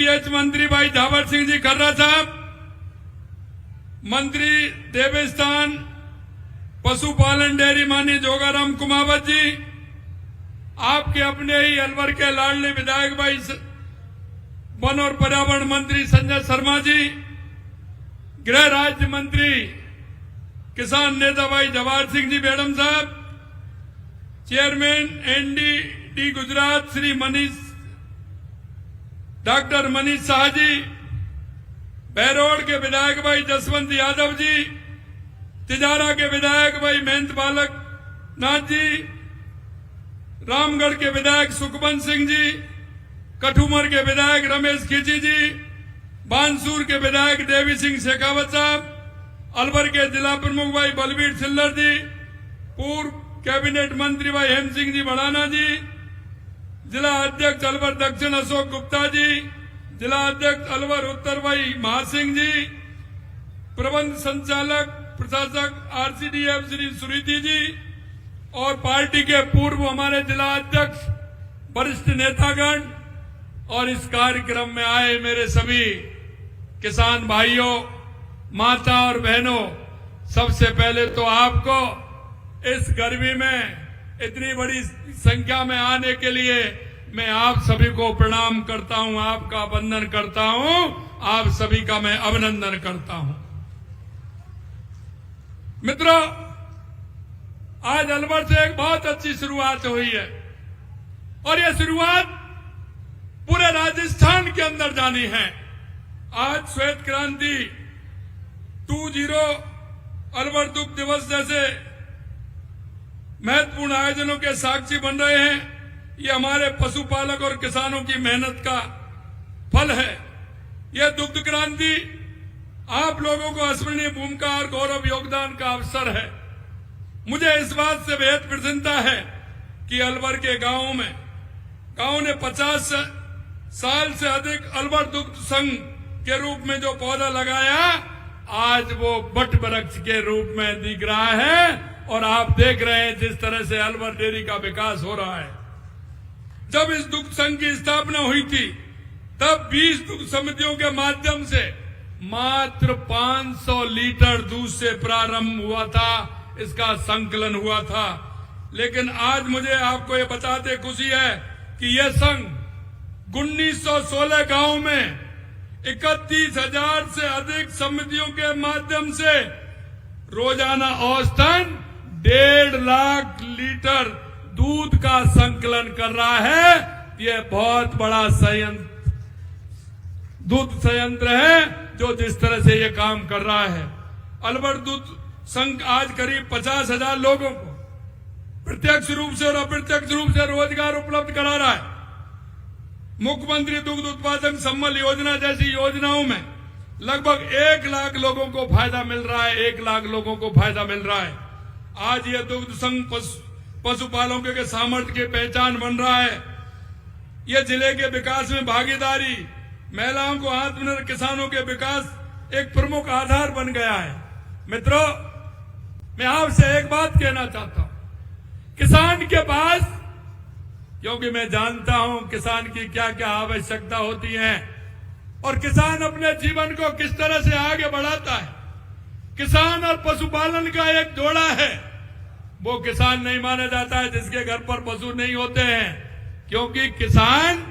मंत्री भाई झावर सिंह जी खर्रा साहब, मंत्री देवस्थान पशुपालन डेयरी मानी जोगाराम कुमावत जी, आपके अपने ही अलवर के लाडले विधायक भाई वन और पर्यावरण मंत्री संजय शर्मा जी, गृह राज्य मंत्री किसान नेता भाई जवाहर सिंह जी मैडम साहब, chairman NDD Gujarat Shri doctor Manish Shah ji, Behror के विधायक भाई जसवंत यादव जी, तिजारा के विधायक भाई महेंद्र बालक नाथ जी, रामगढ़ के विधायक सुखबंत सिंह जी, कठुमर के विधायक रमेश खींची जी, बानसूर के विधायक देवी सिंह शेखावत साहब, अलवर के जिला प्रमुख भाई बलबीर सिल्लर जी, पूर्व कैबिनेट मंत्री भाई हेम सिंह जी बढ़ाना जी, जिला अध्यक्ष अलवर दक्षिण अशोक गुप्ता जी, जिला अध्यक्ष अलवर उत्तर भाई महासिंह जी, प्रबंध संचालक प्रशासक आरसीडीएफ श्री सुरीति जी और पार्टी के पूर्व हमारे जिला अध्यक्ष वरिष्ठ नेतागण और इस कार्यक्रम में आए मेरे सभी किसान भाइयों, माता और बहनों, सबसे पहले तो आपको इस गर्मी में इतनी बड़ी संख्या में आने के लिए मैं आप सभी को प्रणाम करता हूं, आपका वंदन करता हूं, आप सभी का मैं अभिनंदन करता हूं। मित्रों, आज अलवर से एक बहुत अच्छी शुरुआत हुई है और यह शुरुआत पूरे राजस्थान के अंदर जानी है। आज श्वेत क्रांति 20 अलवर दुग्ध दिवस जैसे महत्वपूर्ण आयोजनों के साक्षी बन रहे हैं। ये हमारे पशुपालक और किसानों की मेहनत का फल है। यह दुग्ध क्रांति आप लोगों को अविस्मरणीय भूमिका और गौरव योगदान का अवसर है। मुझे इस बात से बेहद प्रसन्नता है कि अलवर के गांव ने 50 साल से अधिक अलवर दुग्ध संघ के रूप में जो पौधा लगाया, आज वो बट वृक्ष के रूप में दिख रहा है और आप देख रहे हैं जिस तरह से अलवर डेयरी का विकास हो रहा है। जब इस दुग्ध संघ की स्थापना हुई थी तब 20 दुग्ध समितियों के माध्यम से मात्र 500 लीटर दूध से प्रारंभ हुआ था, इसका संकलन हुआ था। लेकिन आज मुझे आपको ये बताते खुशी है कि यह संघ 1916 गांव में 31,000 से अधिक समितियों के माध्यम से रोजाना औसतन 1.5 लाख लीटर दूध का संकलन कर रहा है। यह बहुत बड़ा दूध संयंत्र है जो जिस तरह से यह काम कर रहा है। अलवर दूध संघ आज करीब 50,000 लोगों को प्रत्यक्ष रूप से और अप्रत्यक्ष रूप से रोजगार उपलब्ध करा रहा है। मुख्यमंत्री दुग्ध उत्पादन सम्मान योजना जैसी योजनाओं में लगभग 1 लाख लोगों को फायदा मिल रहा है। 1 लाख लोगों को फायदा मिल रहा है। आज यह दुग्ध संघ पशुपालकों के सामर्थ्य की पहचान बन रहा है। यह जिले के विकास में भागीदारी, महिलाओं को आत्मनिर्भर, किसानों के विकास एक प्रमुख आधार बन गया है। मित्रों, मैं आपसे एक बात कहना चाहता हूं। किसान के पास, क्योंकि मैं जानता हूं किसान की क्या क्या आवश्यकता होती है और किसान अपने जीवन को किस तरह से आगे बढ़ाता है। किसान और पशुपालन का एक जोड़ा है। वो किसान नहीं माना जाता है जिसके घर पर पशु नहीं होते हैं, क्योंकि किसान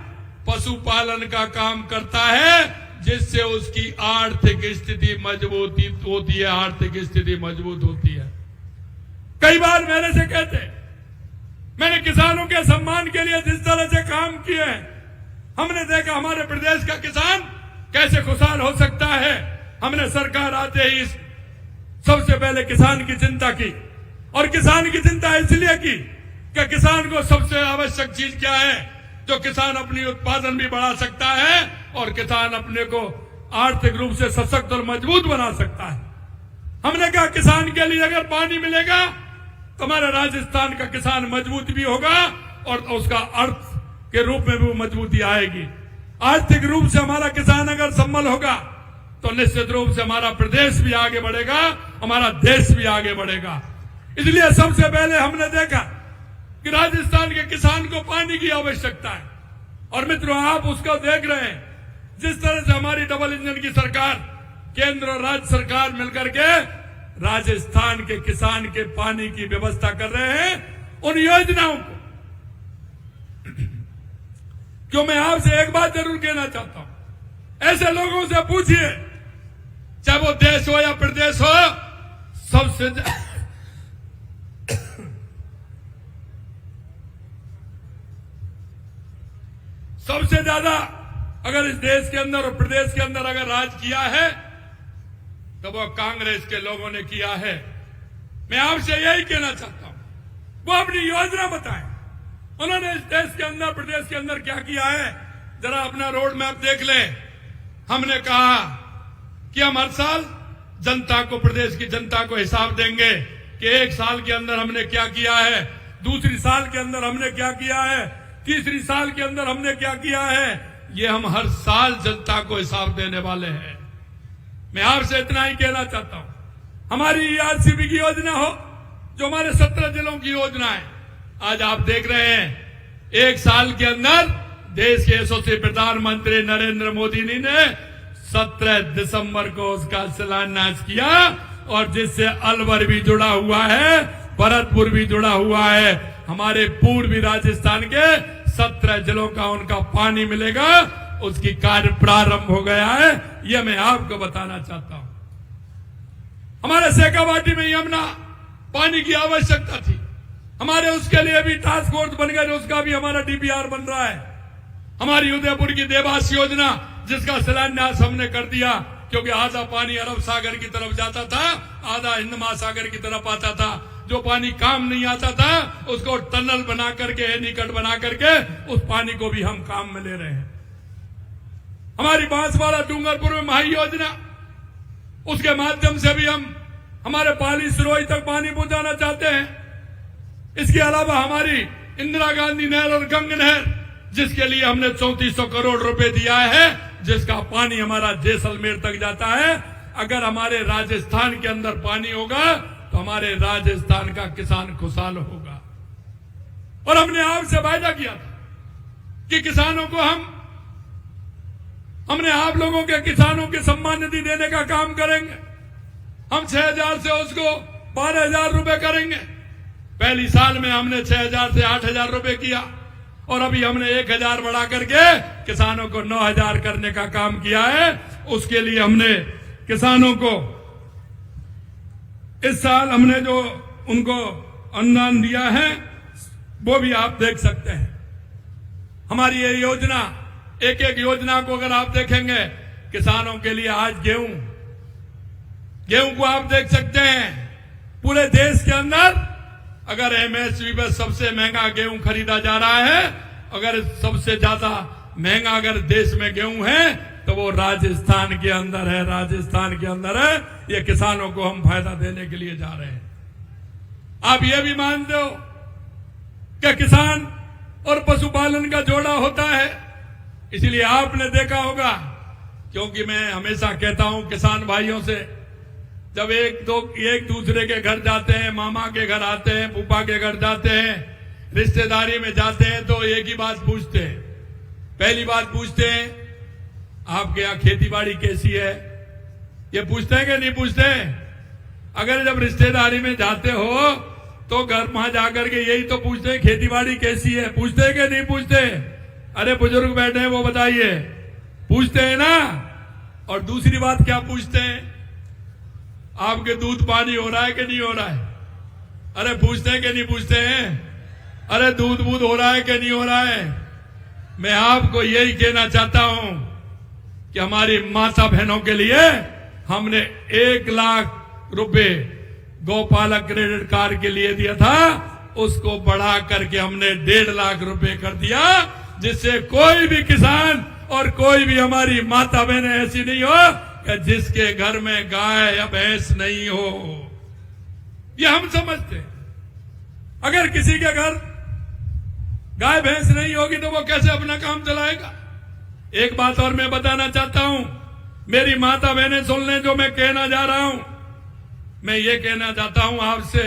पशुपालन का काम करता है जिससे उसकी आर्थिक स्थिति मजबूत होती है, आर्थिक स्थिति मजबूत होती है। कई बार मेरे से कहते हैं, मैंने किसानों के सम्मान के लिए जिस तरह से काम किए हैं, हमने देखा हमारे प्रदेश का किसान कैसे खुशहाल हो सकता है। हमने सरकार आते ही सबसे पहले किसान की चिंता की और किसान की चिंता इसलिए की कि किसान को सबसे आवश्यक चीज क्या है, जो किसान अपनी उत्पादन भी बढ़ा सकता है और किसान अपने को आर्थिक रूप से सशक्त और मजबूत बना सकता है। हमने कहा किसान के लिए अगर पानी मिलेगा तो हमारा राजस्थान का किसान मजबूत भी होगा और उसका अर्थ के रूप में भी मजबूती आएगी। आर्थिक रूप से हमारा किसान अगर संबल होगा तो निश्चित रूप से हमारा प्रदेश भी आगे बढ़ेगा, हमारा देश भी आगे बढ़ेगा। इसलिए सबसे पहले हमने देखा कि राजस्थान के किसान को पानी की आवश्यकता है और मित्रों आप उसको देख रहे हैं। जिस तरह से हमारी डबल इंजन की सरकार, केंद्र और राज्य सरकार मिलकर के राजस्थान के किसान के पानी की व्यवस्था कर रहे हैं, उन योजनाओं को क्यों मैं आपसे एक बात जरूर कहना चाहता हूं, ऐसे लोगों से पूछिए, चाहे वो देश हो या प्रदेश हो, सबसे ज्यादा अगर इस देश के अंदर और प्रदेश के अंदर अगर राज किया है तो वो कांग्रेस के लोगों ने किया है। मैं आपसे यही कहना चाहता हूं, वो अपनी योजना बताएं, उन्होंने इस देश के अंदर प्रदेश के अंदर क्या किया है, जरा अपना रोड मैप देख लें। हमने कहा कि हम हर साल जनता को, प्रदेश की जनता को हिसाब देंगे कि एक साल के अंदर हमने क्या किया है, दूसरी साल के अंदर हमने क्या किया है, तीसरी साल के अंदर हमने क्या किया है। ये हम हर साल जनता को हिसाब देने वाले हैं। मैं आपसे इतना ही कहना चाहता हूं, हमारी ईआरसीबी की योजना हो, जो हमारे 17 जिलों की योजना है, आज आप देख रहे हैं एक साल के अंदर देश के यशस्वी प्रधानमंत्री नरेंद्र मोदी जी ने 17 दिसंबर को उसका शिलान्यास किया, और जिससे अलवर भी जुड़ा हुआ है, भरतपुर भी जुड़ा हुआ है, हमारे पूर्वी राजस्थान के 17 जिलों का उनका पानी मिलेगा, उसकी कार्य प्रारंभ हो गया है। यह मैं आपको बताना चाहता हूं। हमारे शेखावाटी में यमुना पानी की आवश्यकता थी, हमारे उसके लिए भी टास्क फोर्स बन गए, उसका भी हमारा डीपीआर बन रहा है। हमारी उदयपुर की देवास योजना, जिसका शिलान्यास हमने कर दिया, क्योंकि आधा पानी अरब सागर की तरफ जाता था, आधा हिंद महासागर की तरफ आता था। जो पानी काम नहीं आता था उसको टनल बना करके, एनीकट बना करके उस पानी को भी हम काम में ले रहे हैं। हमारी बांसवाड़ा डूंगरपुर में महाई योजना, उसके माध्यम से भी हम हमारे पाली सिरोही तक पानी पहुंचाना चाहते हैं। इसके अलावा हमारी इंदिरा गांधी नहर और गंग नहर, जिसके लिए हमने 3400 करोड़ रुपए दिया है, जिसका पानी हमारा जैसलमेर तक जाता है। अगर हमारे राजस्थान के अंदर पानी होगा तो हमारे राजस्थान का किसान खुशहाल होगा। और हमने आपसे वायदा किया था कि किसानों को हमने आप लोगों के किसानों के सम्मान निधि देने का काम करेंगे। हम 6000 से उसको 12000 रुपए करेंगे। पहली साल में हमने 6000 से 8000 रुपए किया, और अभी हमने 1000 बढ़ा करके किसानों को 9000 करने का काम किया है। उसके लिए हमने किसानों को इस साल हमने जो उनको अनुदान दिया है वो भी आप देख सकते हैं। हमारी ये योजना, एक एक योजना को अगर आप देखेंगे, किसानों के लिए आज गेहूं को आप देख सकते हैं। पूरे देश के अंदर अगर एमएसपी पर सबसे महंगा गेहूं खरीदा जा रहा है, अगर सबसे ज्यादा महंगा अगर देश में गेहूं है तो वो राजस्थान के अंदर है, राजस्थान के अंदर है। ये किसानों को हम फायदा देने के लिए जा रहे हैं। आप ये भी मानते हो कि किसान और पशुपालन का जोड़ा होता है, इसलिए आपने देखा होगा, क्योंकि मैं हमेशा कहता हूं किसान भाइयों से, जब एक दूसरे के घर जाते हैं, मामा के घर आते हैं, फूफा के घर जाते हैं, रिश्तेदारी में जाते हैं, तो एक ही बात पूछते हैं। पहली बात पूछते हैं, आपके यहाँ खेती बाड़ी कैसी है? ये पूछते हैं कि नहीं पूछते? अगर जब रिश्तेदारी में जाते हो तो घर वहां जाकर के यही तो पूछते हैं, खेती बाड़ी कैसी है? पूछते हैं कि नहीं पूछते? अरे बुजुर्ग बैठे हैं, वो बताइए, पूछते हैं ना। और दूसरी बात क्या पूछते हैं? आपके दूध पानी हो रहा है कि नहीं हो रहा है? अरे पूछते हैं कि नहीं पूछते हैं? अरे दूध बूध हो रहा है कि नहीं हो रहा है? मैं आपको यही कहना चाहता हूं कि हमारी माता बहनों के लिए हमने 1 लाख रुपए गौपालक क्रेडिट कार्ड के लिए दिया था, उसको बढ़ा करके हमने 1.5 लाख रुपए कर दिया, जिससे कोई भी किसान और कोई भी हमारी माता बहनें ऐसी नहीं हो कि जिसके घर में गाय या भैंस नहीं हो। ये हम समझते हैं। अगर किसी के घर गाय भैंस नहीं होगी तो वो कैसे अपना काम चलाएगा? एक बात और मैं बताना चाहता हूं, मेरी माता बहनें सुन लें जो मैं कहना जा रहा हूं। मैं ये कहना चाहता हूं आपसे,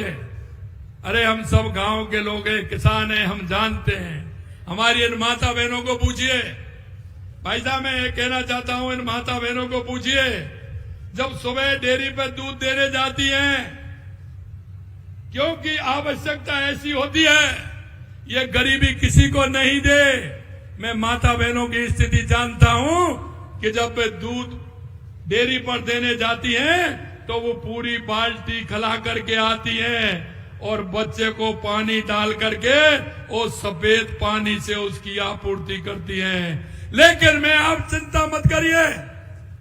अरे हम सब गांव के लोग हैं, किसान हैं, हम जानते हैं। हमारी इन माता बहनों को पूछिए, भाई साहब, मैं ये कहना चाहता हूं, इन माता बहनों को पूछिए, जब सुबह डेयरी पे दूध देने जाती हैं, क्योंकि आवश्यकता ऐसी होती है, ये गरीबी किसी को नहीं दे। मैं माता बहनों की स्थिति जानता हूं कि जब वे दूध डेयरी पर देने जाती हैं तो वो पूरी बाल्टी खला करके आती हैं और बच्चे को पानी डाल करके वो सफेद पानी से उसकी आपूर्ति करती हैं। लेकिन मैं आप चिंता मत करिए,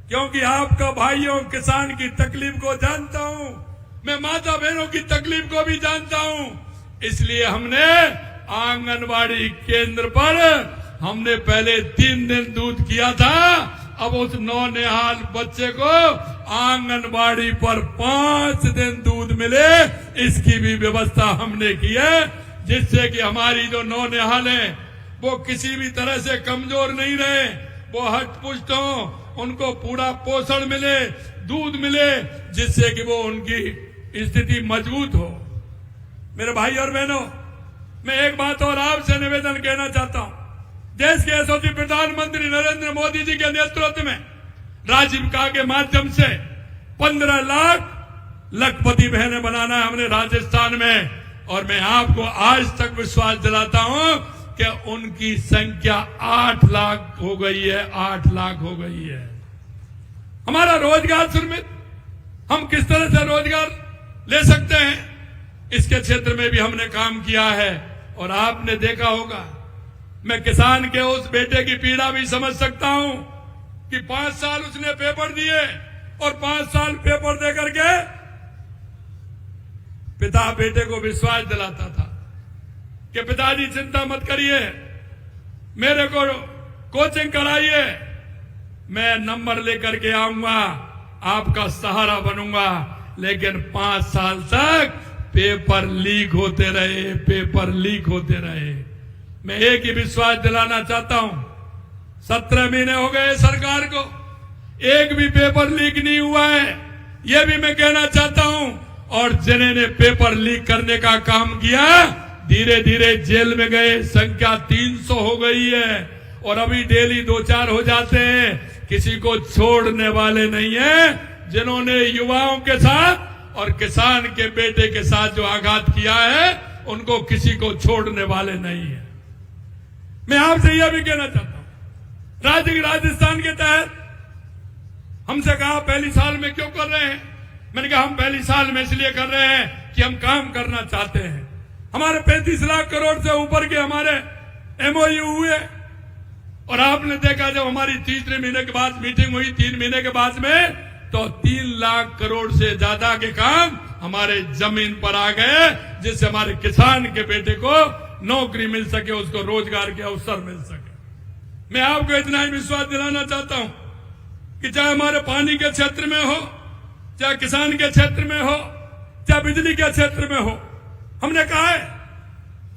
क्योंकि आपका भाइयों किसान की तकलीफ को जानता हूं, मैं माता बहनों की तकलीफ को भी जानता हूं। इसलिए हमने आंगनबाड़ी केंद्र पर हमने पहले 3 दिन दूध किया था, अब उस नौनिहाल बच्चे को आंगनबाड़ी पर 5 दिन दूध मिले, इसकी भी व्यवस्था हमने की है, जिससे कि हमारी जो नौनिहाल है वो किसी भी तरह से कमजोर नहीं रहे, वो हष्ट-पुष्ट हो, उनको पूरा पोषण मिले, दूध मिले, जिससे कि वो उनकी स्थिति मजबूत हो। मेरे भाई और बहनों, मैं एक बात और आपसे निवेदन कहना चाहता हूं। देश के यशस्वी प्रधानमंत्री नरेंद्र मोदी जी के नेतृत्व में राजीविका के माध्यम से 15 लाख लखपति बहनें बनाना है हमने राजस्थान में, और मैं आपको आज तक विश्वास दिलाता हूं कि उनकी संख्या 8 लाख हो गई है, 8 लाख हो गई है। हमारा रोजगार सुरक्षित, हम किस तरह से रोजगार ले सकते हैं, इसके क्षेत्र में भी हमने काम किया है। और आपने देखा होगा, मैं किसान के उस बेटे की पीड़ा भी समझ सकता हूं कि 5 साल उसने पेपर दिए और 5 साल पेपर दे करके पिता बेटे को विश्वास दिलाता था कि पिताजी चिंता मत करिए, मेरे को कोचिंग कराइए, मैं नंबर लेकर के आऊंगा, आपका सहारा बनूंगा। लेकिन 5 साल तक पेपर लीक होते रहे, पेपर लीक होते रहे। मैं एक ही विश्वास दिलाना चाहता हूं, 17 महीने हो गए सरकार को, एक भी पेपर लीक नहीं हुआ है, यह भी मैं कहना चाहता हूं। और जिन्होंने पेपर लीक करने का काम किया, धीरे धीरे जेल में गए, संख्या 300 हो गई है, और अभी डेली 2-4 हो जाते हैं। किसी को छोड़ने वाले नहीं है। जिन्होंने युवाओं के साथ और किसान के बेटे के साथ जो आघात किया है, उनको किसी को छोड़ने वाले नहीं है। मैं आपसे यह भी कहना चाहता हूं, राजस्थान के तहत हमसे कहा पहली साल में क्यों कर रहे हैं, मैंने कहा हम पहली साल में इसलिए कर रहे हैं कि हम काम करना चाहते हैं। हमारे 35 लाख करोड़ से ऊपर के हमारे MOU हुए, और आपने देखा जब हमारी तीसरे महीने के बाद मीटिंग हुई, 3 महीने के बाद में, तो 3 लाख करोड़ से ज्यादा के काम हमारे जमीन पर आ गए, जिससे हमारे किसान के बेटे को नौकरी मिल सके, उसको रोजगार के अवसर मिल सके। मैं आपको इतना ही विश्वास दिलाना चाहता हूं कि चाहे हमारे पानी के क्षेत्र में हो, चाहे किसान के क्षेत्र में हो, चाहे बिजली के क्षेत्र में हो, हमने कहा है,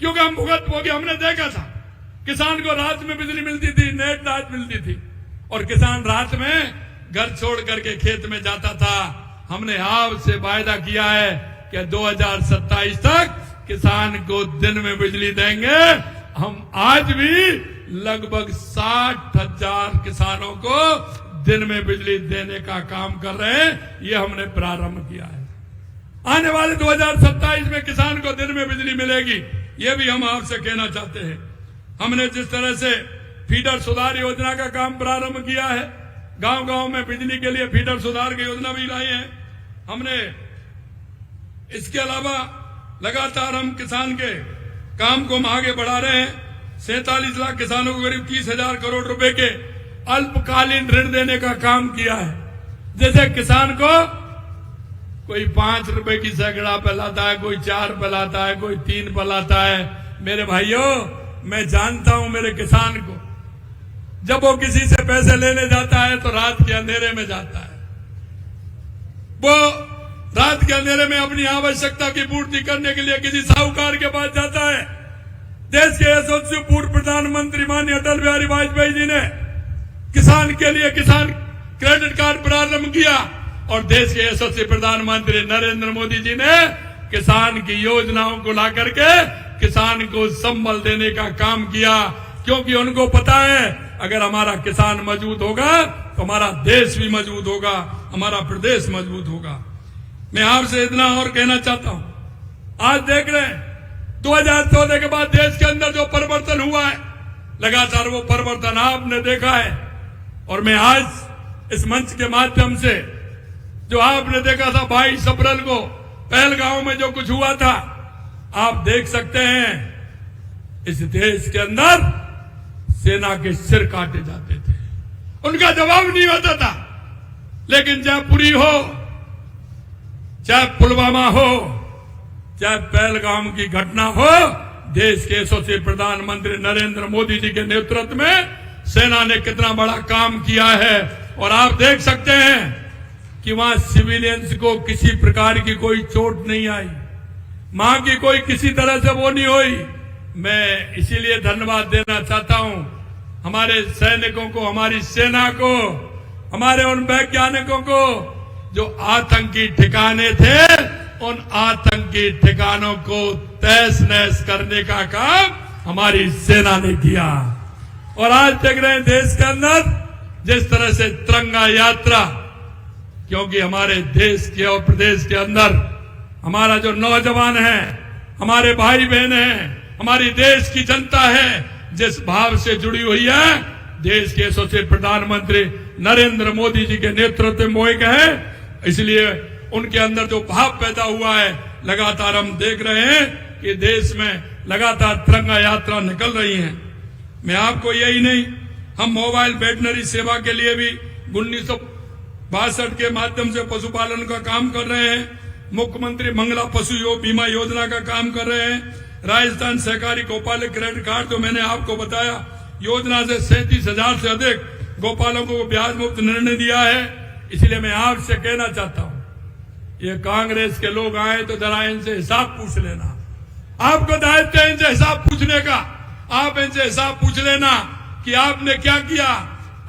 क्योंकि हम भुगत हो गए। हमने देखा था किसान को रात में बिजली मिलती थी, नेट रात मिलती थी, और किसान रात में घर छोड़ करके खेत में जाता था। हमने आपसे वायदा किया है कि 2027 तक किसान को दिन में बिजली देंगे। हम आज भी लगभग 60,000 किसानों को दिन में बिजली देने का काम कर रहे हैं, ये हमने प्रारंभ किया है। आने वाले 2027 में किसान को दिन में बिजली मिलेगी, ये भी हम आपसे कहना चाहते हैं। हमने जिस तरह से फीडर सुधार योजना का काम प्रारंभ किया है, गांव गांव में बिजली के लिए फीडर सुधार की योजना भी लाई है हमने। इसके अलावा लगातार हम किसान के काम को हम आगे बढ़ा रहे हैं। 47 लाख किसानों को करीब 30,000 करोड़ रुपए के अल्पकालीन ऋण देने का काम किया है। जैसे किसान को कोई 5 रुपए की सैकड़ा पे लाता है, कोई 4 पे लाता है, कोई 3 पे लाता है। मेरे भाइयों, मैं जानता हूं मेरे किसान को, जब वो किसी से पैसे लेने जाता है तो रात के अंधेरे में जाता है। वो रात के अंधेरे में अपनी आवश्यकता की पूर्ति करने के लिए किसी साहूकार के पास जाता है। देश के यशस्वी पूर्व प्रधानमंत्री माननीय अटल बिहारी वाजपेयी जी ने किसान के लिए किसान क्रेडिट कार्ड प्रारंभ किया, और देश के यशस्वी प्रधानमंत्री नरेंद्र मोदी जी ने किसान की योजनाओं को लाकर के किसान को संबल देने का काम किया, क्योंकि उनको पता है अगर हमारा किसान मजबूत होगा तो हमारा देश भी मजबूत होगा, हमारा प्रदेश मजबूत होगा। मैं आपसे इतना और कहना चाहता हूं, आज देख रहे हैं 2014 के बाद देश के अंदर जो परिवर्तन हुआ है, लगातार वो परिवर्तन आपने देखा है। और मैं आज इस मंच के माध्यम से जो आपने देखा था 22 अप्रैल को पहलगांव में जो कुछ हुआ था, आप देख सकते हैं इस देश के अंदर सेना के सिर काटे जाते थे, उनका जवाब नहीं होता था। लेकिन चाहे पुरी हो, चाहे पुलवामा हो, चाहे पहलगाम की घटना हो, देश के यशस्वी प्रधानमंत्री नरेंद्र मोदी जी के नेतृत्व में सेना ने कितना बड़ा काम किया है। और आप देख सकते हैं कि वहां सिविलियंस को किसी प्रकार की कोई चोट नहीं आई, वहां की कोई किसी तरह से वो नहीं हुई। मैं इसीलिए धन्यवाद देना चाहता हूं हमारे सैनिकों को, हमारी सेना को, हमारे उन वैज्ञानिकों को जो आतंकी ठिकाने थे, उन आतंकी ठिकानों को तहस नहस करने का काम हमारी सेना ने किया। और आज देख रहे हैं देश के अंदर जिस तरह से तिरंगा यात्रा, क्योंकि हमारे देश के और प्रदेश के अंदर हमारा जो नौजवान है, हमारे भाई बहन हैं, हमारी देश की जनता है, जिस भाव से जुड़ी हुई है, देश के यशस्वी प्रधानमंत्री नरेंद्र मोदी जी के नेतृत्व में मोहित है। इसलिए उनके अंदर जो भाव पैदा हुआ है, लगातार हम देख रहे हैं कि देश में लगातार तिरंगा यात्रा निकल रही है। मैं आपको यही नहीं, हम मोबाइल वेटनरी सेवा के लिए भी 1962 के माध्यम से पशुपालन का काम कर रहे हैं। मुख्यमंत्री मंगला पशु बीमा योजना का काम कर रहे हैं। राजस्थान सहकारी गोपालक क्रेडिट कार्ड जो मैंने आपको बताया, योजना से 37,000 से अधिक गोपालकों को ब्याज मुक्त निर्णय दिया है। इसलिए मैं आपसे कहना चाहता हूं, ये कांग्रेस के लोग आए तो जरा इनसे हिसाब पूछ लेना। आपको दायित्व है इनसे हिसाब पूछने का। आप इनसे हिसाब पूछ लेना कि आपने क्या किया।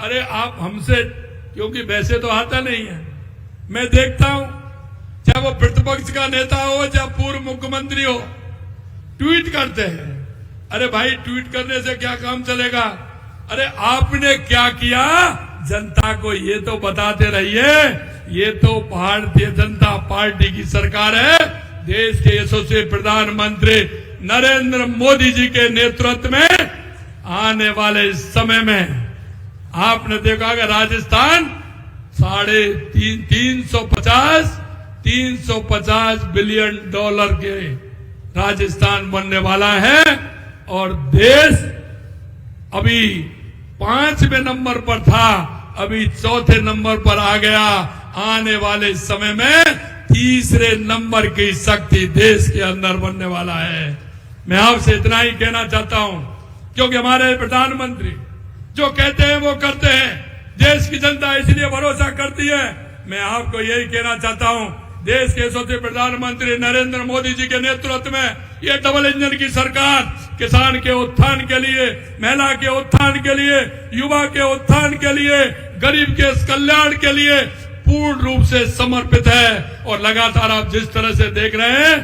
अरे आप हमसे, क्योंकि वैसे तो आता नहीं है, मैं देखता हूं चाहे वो प्रतिपक्ष का नेता हो, चाहे पूर्व मुख्यमंत्री हो, ट्वीट करते हैं। अरे भाई, ट्वीट करने से क्या काम चलेगा? अरे आपने क्या किया जनता को ये तो बताते रहिए। ये तो भारतीय जनता पार्टी की सरकार है, देश के यशस्वी प्रधानमंत्री नरेंद्र मोदी जी के नेतृत्व में आने वाले समय में आपने देखा कि राजस्थान 350 बिलियन डॉलर के राजस्थान बनने वाला है। और देश अभी 5वें नंबर पर था, अभी 4थे नंबर पर आ गया। आने वाले समय में 3रे नंबर की शक्ति देश के अंदर बनने वाला है। मैं आपसे इतना ही कहना चाहता हूं, क्योंकि हमारे प्रधानमंत्री जो कहते हैं वो करते हैं। देश की जनता इसलिए भरोसा करती है। मैं आपको यही कहना चाहता हूं, देश के यशस्वी प्रधानमंत्री नरेंद्र मोदी जी के नेतृत्व में ये डबल इंजन की सरकार किसान के उत्थान के लिए, महिला के उत्थान के लिए, युवा के उत्थान के लिए, गरीब के कल्याण के लिए पूर्ण रूप से समर्पित है। और लगातार आप जिस तरह से देख रहे हैं